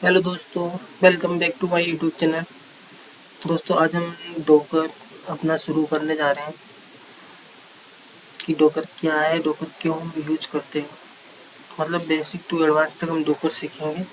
Hello दोस्तों, welcome back to my YouTube channel. दोस्तों आज हम डोकर अपना शुरू करने जा रहे हैं कि डोकर क्या है, डोकर क्यों हम यूज करते हैं, मतलब बेसिक टू एडवांस तक हम डोकर सीखेंगे।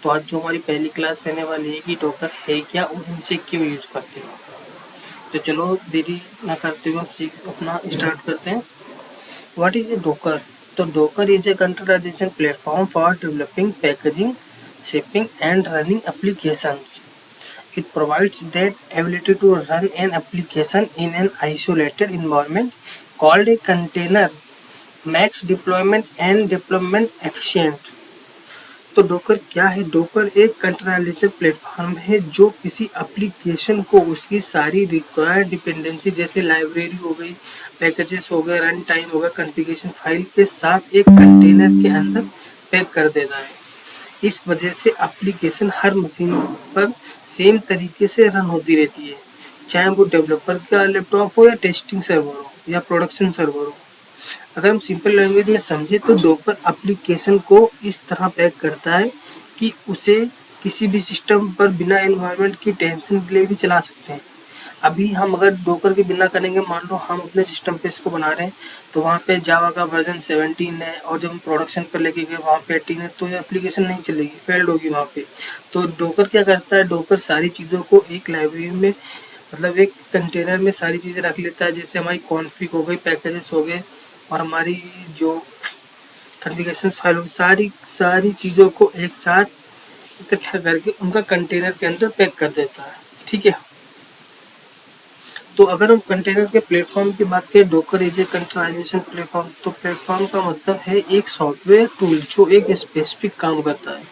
तो आज जो हमारी पहली क्लास रहने वाली है कि डोकर है क्या और इनसे क्यों यूज करते हैं। तो चलो देरी ना करते हुए हम सीख अपना स्टार्ट करते हैं। What is a Docker? तो Docker is a containerization platform for developing, packaging, shipping and running applications. It provides that ability to run an application in an isolated environment called a container, makes deployment and development efficient. तो docker क्या है? Docker एक containerisation platform है जो किसी application को उसकी सारी रिक्वायर्ड डिपेंडेंसी जैसे लाइब्रेरी हो गई, पैकेजेस हो गए, रन टाइम हो गया, कॉन्फ़िगरेशन फाइल के साथ एक कंटेनर के अंदर पैक कर देता है। इस वजह से एप्लीकेशन हर मशीन पर सेम तरीके से रन होती रहती है, चाहे वो डेवलपर का लैपटॉप हो या टेस्टिंग सर्वर हो या प्रोडक्शन सर्वर हो। अगर हम सिंपल लैंग्वेज में समझे तो डोकर एप्लीकेशन को इस तरह पैक करता है कि उसे किसी भी सिस्टम पर बिना एनवायरनमेंट की टेंशन के लिए भी चला सकते हैं। अभी हम अगर डोकर के बिना करेंगे, मान लो हम अपने सिस्टम पे इसको बना रहे हैं तो वहाँ पे जावा का वर्जन 17 है और जब हम प्रोडक्शन पर लेके गए वहाँ पे 18 है, तो ये एप्लीकेशन नहीं चलेगी, फेल्ड होगी वहाँ पे। तो डोकर क्या करता है? डोकर सारी चीज़ों को एक लाइब्रेरी में, मतलब एक कंटेनर में सारी चीज़ें रख लेता है। जैसे हमारी कॉन्फ़िग हो गई, पैकेजेस हो गए और हमारी जो कॉन्फ़िगरेशन फाइल होगी, सारी सारी चीज़ों को एक साथ इकट्ठा करके उनका कंटेनर के अंदर पैक कर देता है। ठीक है। तो अगर हम कंटेनर के प्लेटफॉर्म की बात करें, Docker is a containerization platform. तो प्लेटफॉर्म का मतलब है एक सॉफ्टवेयर टूल जो एक स्पेसिफिक काम करता है।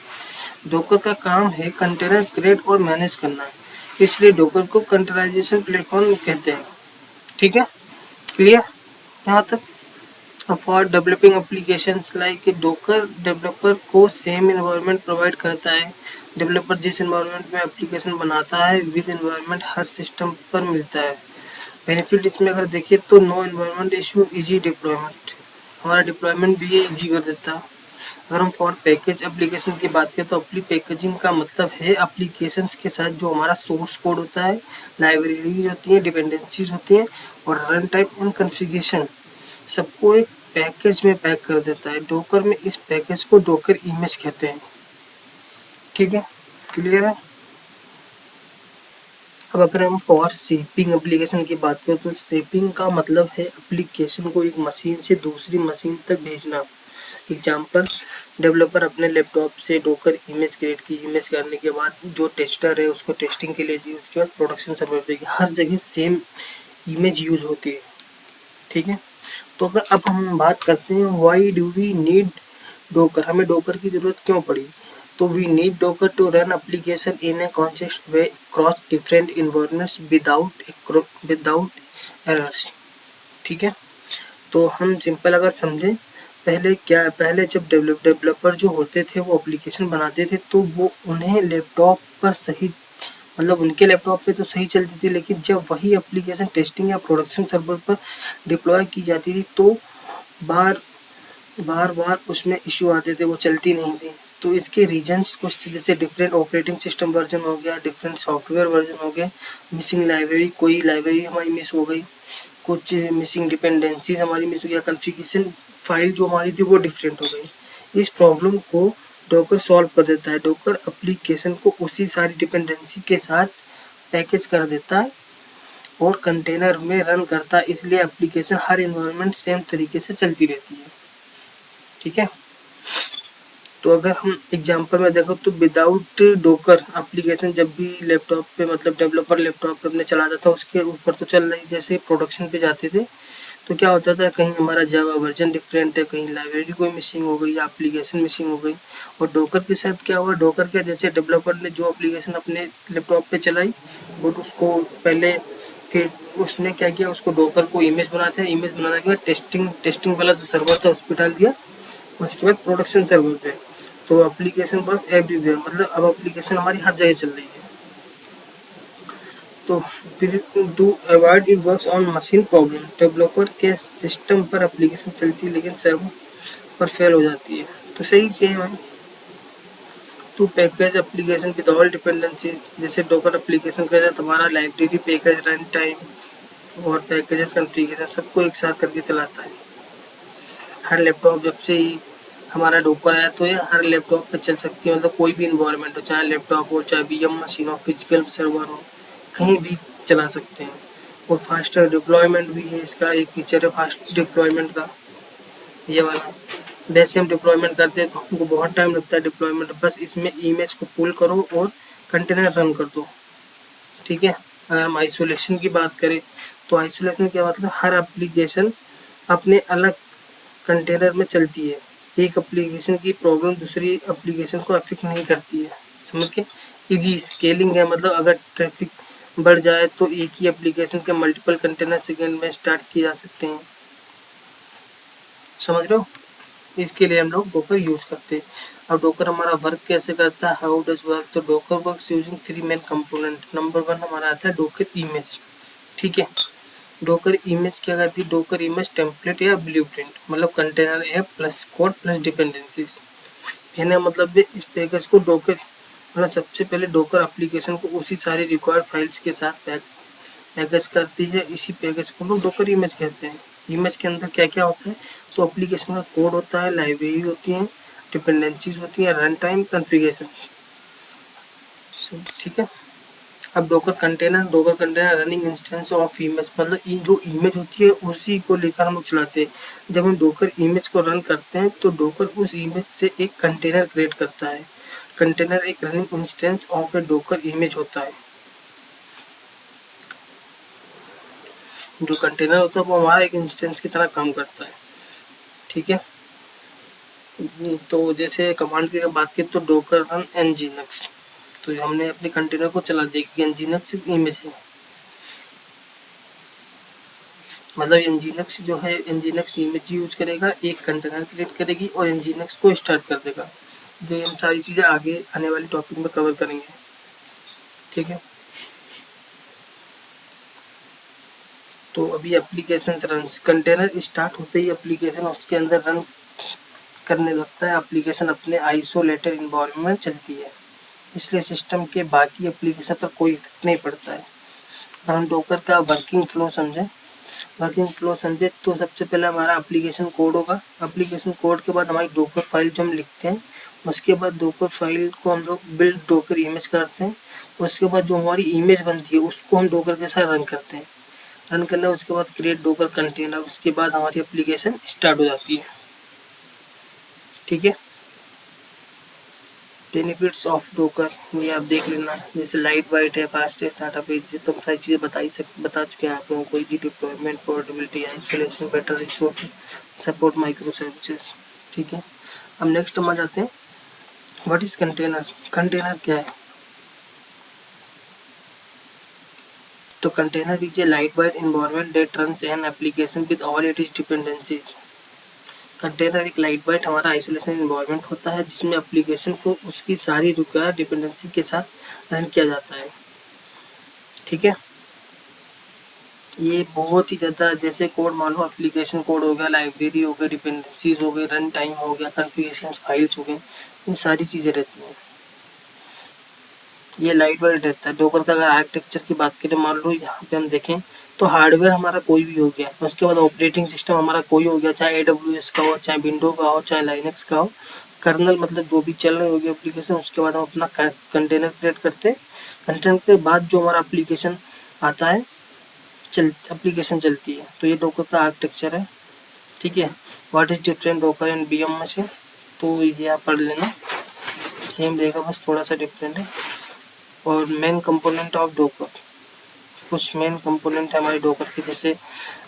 डोकर का काम है कंटेनर क्रिएट और मैनेज करना, इसलिए डोकर को कंटेनराइजेशन प्लेटफॉर्म कहते हैं। ठीक है, क्लियर यहाँ तक? For developing applications like docker developer को सेम एनवायरनमेंट प्रोवाइड करता है। डेवलपर जिस एनवायरनमेंट में एप्लीकेशन बनाता है विद एनवायरनमेंट हर सिस्टम पर मिलता है। बेनिफिट इसमें अगर देखिए तो no environment issue, easy deployment, हमारा डिप्लॉयमेंट भी ये इजी कर देता है। अगर हम फॉर पैकेज एप्लीकेशन की बात करें तो अपनी पैकेजिंग का मतलब है एप्लीकेशंस के साथ जो हमारा सोर्स कोड होता है, लाइब्रेरी होती है, डिपेंडेंसीज होती हैं और रन टाइम एंड कॉन्फ़िगरेशन सबको एक पैकेज में पैक कर देता है। डोकर में इस पैकेज को डोकर इमेज कहते हैं। ठीक है, क्लियर है? अब अगर हम फॉर शेपिंग एप्लीकेशन की बात करें तो शेपिंग का मतलब है एप्लीकेशन को एक मशीन से दूसरी मशीन तक भेजना। एग्जाम्पल, डेवलपर अपने लैपटॉप से डोकर इमेज क्रिएट की, इमेज करने के बाद जो टेस्टर है उसको टेस्टिंग के लिए दी, उसके बाद प्रोडक्शन सर्वर पे की, हर जगह सेम इमेज यूज होती है। ठीक है। तो अगर अब हम बात करते हैं why do we need Docker, हमें डोकर की ज़रूरत क्यों पड़ी? तो we need Docker to run application in a consistent way cross different environments without errors. ठीक है। तो हम सिंपल अगर समझें, पहले जब डेवलपर जो होते थे वो एप्लीकेशन बनाते थे तो वो उन्हें लैपटॉप पर सही, मतलब उनके लैपटॉप पे तो सही चलती थी, लेकिन जब वही एप्लीकेशन टेस्टिंग या प्रोडक्शन सर्वर पर डिप्लॉय की जाती थी तो बार बार उसमें इश्यू आते थे, वो चलती नहीं थी। तो इसके रीजंस कुछ, जैसे डिफरेंट ऑपरेटिंग सिस्टम वर्जन हो गया, डिफरेंट सॉफ्टवेयर वर्जन हो गए, मिसिंग लाइब्रेरी, कोई लाइब्रेरी हमारी मिस हो गई, कुछ मिसिंग डिपेंडेंसीज हमारी मिस हो गया, कॉन्फ़िगरेशन फाइल जो हमारी थी वो डिफरेंट हो गई। इस प्रॉब्लम को डोकर सॉल्व कर देता है। डोकर एप्लीकेशन को उसी सारी डिपेंडेंसी के साथ पैकेज कर देता है और कंटेनर में रन करता है, इसलिए एप्लीकेशन हर इन्वायरमेंट सेम तरीके से चलती रहती है। ठीक है। तो अगर हम एग्जांपल में देखो तो विदाउट डोकर एप्लीकेशन जब भी लैपटॉप पे, मतलब डेवलपर लैपटॉप पे अपने चलाता था उसके ऊपर तो चल रही, जैसे प्रोडक्शन पे जाते थे तो क्या होता था, कहीं हमारा जावा वर्जन डिफरेंट है, कहीं लाइब्रेरी कोई मिसिंग हो गई या एप्लीकेशन मिसिंग हो गई। और डोकर के साथ क्या हुआ, डोकर के जैसे डेवलपर ने जो एप्लीकेशन अपने लैपटॉप पे चलाई और उसको पहले, फिर उसने क्या किया, उसको डोकर को इमेज बनाते हैं, इमेज बनाने के बाद टेस्टिंग वाला जो सर्वर था उस पर डाल दिया, उसके बाद प्रोडक्शन सर्वर पे। तो एप्लीकेशन बस एवरीवेयर, मतलब अब एप्लीकेशन हमारी हर जगह चल रही है। तो to avoid it works on machine problem, developer के सिस्टम पर एप्लीकेशन चलती है लेकिन सर्वर पर फेल हो जाती है। तो सही सेम है। To package application with all dependencies, जैसे डॉकर एप्लीकेशन का तुम्हारा लाइब्रेरी पैकेज, रन टाइम और पैकेजेस कॉन्फ़िगरेशन सबको एक साथ करके चलाता है। हर लैपटॉप जब से ही हमारा डॉकर आया तो ये हर लैपटॉप पे चल सकती है, मतलब कोई भी इन्वायरमेंट हो, चाहे लैपटॉप हो, चाहे वीएम मशीन हो, फिजिकल सर्वर हो, कहीं भी चला सकते हैं। और फास्टर डिप्लॉयमेंट भी है इसका, एक फीचर है फास्ट डिप्लॉयमेंट का ये वाला। वैसे हम डिप्लॉयमेंट करते हैं तो हमको बहुत टाइम लगता है डिप्लॉयमेंट, बस इसमें इमेज को पुल करो और कंटेनर रन कर दो, ठीक है। अगर हम आइसोलेशन की बात करें तो आइसोलेशन क्या मतलब, हर एप्लीकेशन अपने अलग कंटेनर में चलती है, एक एप्लीकेशन की प्रॉब्लम दूसरी एप्लीकेशन को अफेक्ट नहीं करती है, समझ के। इजी स्केलिंग है, मतलब अगर ट्रैफिक बढ़ जाए तो एक ही एप्लीकेशन के मल्टीपल कंटेनर सेकेंड में स्टार्ट किए जा सकते हैं, समझ रहे हो। इसके लिए हम लोग डोकर यूज करते हैं। अब डोकर हमारा वर्क कैसे करता है, हाउ डज वर्क, तो docker works using 3 main component. Number 1 हमारा आता है डोकर इमेज, ठीक है। डोकर इमेज क्या करती है, डोकर इमेज टेम्पलेट या ब्लूप्रिंट, मतलब कंटेनर है प्लस कोड प्लस डिपेंडेंसीज, कहने मतलब इस पैकेज को डोकर, मतलब सबसे पहले डोकर एप्लीकेशन को उसी सारी रिक्वायर्ड फाइल्स के साथ पैकेज करती है। इसी पैकेज को लोग डोकर इमेज कहते हैं। इमेज के अंदर क्या क्या होता है, तो एप्लीकेशन का कोड होता है, लाइब्रेरी होती है, डिपेंडेंसीज होती है, रन टाइम, कॉन्फ़िगरेशन, ठीक है। अब docker container running instance of image, मतलब जो इमेज होती है उसी को लेकर हम लोग चलाते हैं। जब हम डोकर इमेज को रन करते हैं तो डोकर उस इमेज से एक कंटेनर क्रिएट करता है। कंटेनर एक running instance of A docker image होता है। जो कंटेनर होता है वो हमारा एक इंस्टेंस की तरह काम करता है, ठीक है। तो जैसे कमांड की बात की तो डोकर रन nginx, तो हमने अपने कंटेनर को चला दिया कि nginx एक इमेज है, मतलब nginx जो है nginx इमेज यूज करेगा, एक कंटेनर क्रिएट करेगी और nginx को स्टार्ट कर देगा। जो हम सारी चीज़ें आगे आने वाली टॉपिक में कवर करेंगे, ठीक है। तो अभी एप्लीकेशन रन, कंटेनर स्टार्ट होते ही एप्लीकेशन उसके अंदर रन करने लगता है। एप्लीकेशन अपने आइसोलेटेड इन्वायरमेंट में चलती है, इसलिए सिस्टम के बाकी एप्लीकेशन पर कोई इफेक्ट नहीं पड़ता है। अगर हम डोकर का वर्किंग फ्लो समझे तो सबसे पहले हमारा एप्लीकेशन कोड होगा। एप्लीकेशन कोड के बाद हमारी डोकर फाइल जो हम लिखते हैं, उसके बाद डोकर फाइल को हम लोग बिल्ड डोकर इमेज करते हैं। उसके बाद जो हमारी इमेज बनती है उसको हम डोकर के साथ रन करते हैं। रन करने उसके बाद क्रिएट डोकर कंटेनर, उसके बाद हमारी एप्लीकेशन स्टार्ट हो जाती है, ठीक है। बेनिफिट्स ऑफ डोकर ये आप देख लेना, जैसे लाइट वाइट है, फास्ट है, डाटा पेज, तो सारी चीज़ें बता चुके हैं आप लोगों को। Easy deployment, portability, isolation, better resource support, micro services, ठीक है। अब नेक्स्ट हम आ जाते हैं, व्हाट इज कंटेनर। कंटेनर क्या है, तो container is a light white environment that runs an application with all it is dependencies. Container एक लाइट वाइट हमारा आइसोलेशन इन्वायरमेंट होता है जिसमें एप्लीकेशन को उसकी सारी रिक्वायर्ड डिपेंडेंसी के साथ रन किया जाता है, ठीक है। ये बहुत ही ज़्यादा, जैसे कोड मान लो एप्लीकेशन कोड हो गया, लाइब्रेरी हो गया, डिपेंडेंसीज हो गई, रन टाइम हो गया, कॉन्फ़िगरेशन फाइल्स हो गए, ये सारी चीज़ें रहती हैं। ये लाइट वाइट रहता है। डोकर का अगर आर्किटेक्चर की बात करें, मान लो यहाँ पे हम देखें तो हार्डवेयर हमारा कोई भी हो गया, उसके बाद ऑपरेटिंग सिस्टम हमारा कोई हो गया, चाहे AWS का हो, चाहे विंडो का हो, चाहे लाइनक्स का हो। कर्नल मतलब जो भी चल रही होगी एप्लीकेशन, उसके बाद हम अपना कंटेनर क्रिएट करते हैं। कंटेनर के बाद जो हमारा एप्लीकेशन आता है, एप्लीकेशन चलती है। तो ये डोकर का आर्किटेक्चर है, ठीक है। What is different docker and VM machine, तो ये आप पढ़ लेना, सेम रहेगा, बस थोड़ा सा डिफरेंट है। और मेन कंपोनेंट ऑफ डोकर, कुछ मेन कंपोनेंट है हमारे डोकर के, जैसे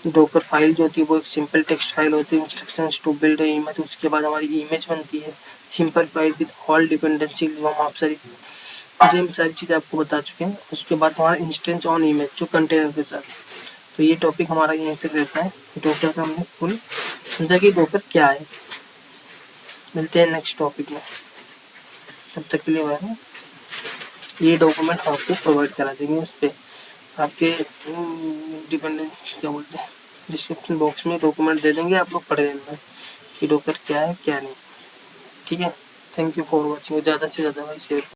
डोकर फाइल जो होती है वो एक सिंपल टेक्स्ट फाइल होती है, instructions to build a image, उसके बाद हमारी इमेज बनती है, simple file with all dependency, जो हम सारी चीज़ें आपको बता चुके हैं। उसके बाद हमारा इंस्टेंस ऑन इमेज जो कंटेनर के साथ। तो ये टॉपिक हमारा यहीं तक रहता है। डोकर का हमने फुल समझा कि डोकर क्या है। मिलते हैं नेक्स्ट टॉपिक में, तब तक के लिए बाय। ये डॉक्यूमेंट आपको प्रोवाइड करा देंगे, उस पर आपके डिपेंडेंट क्या बोलते हैं, डिस्क्रिप्शन बॉक्स में डॉक्यूमेंट दे देंगे, आप लोग पढ़ लेना कि डोकर क्या है क्या नहीं, ठीक है। Thank you for watching. ज़्यादा से ज़्यादा भाई शेयर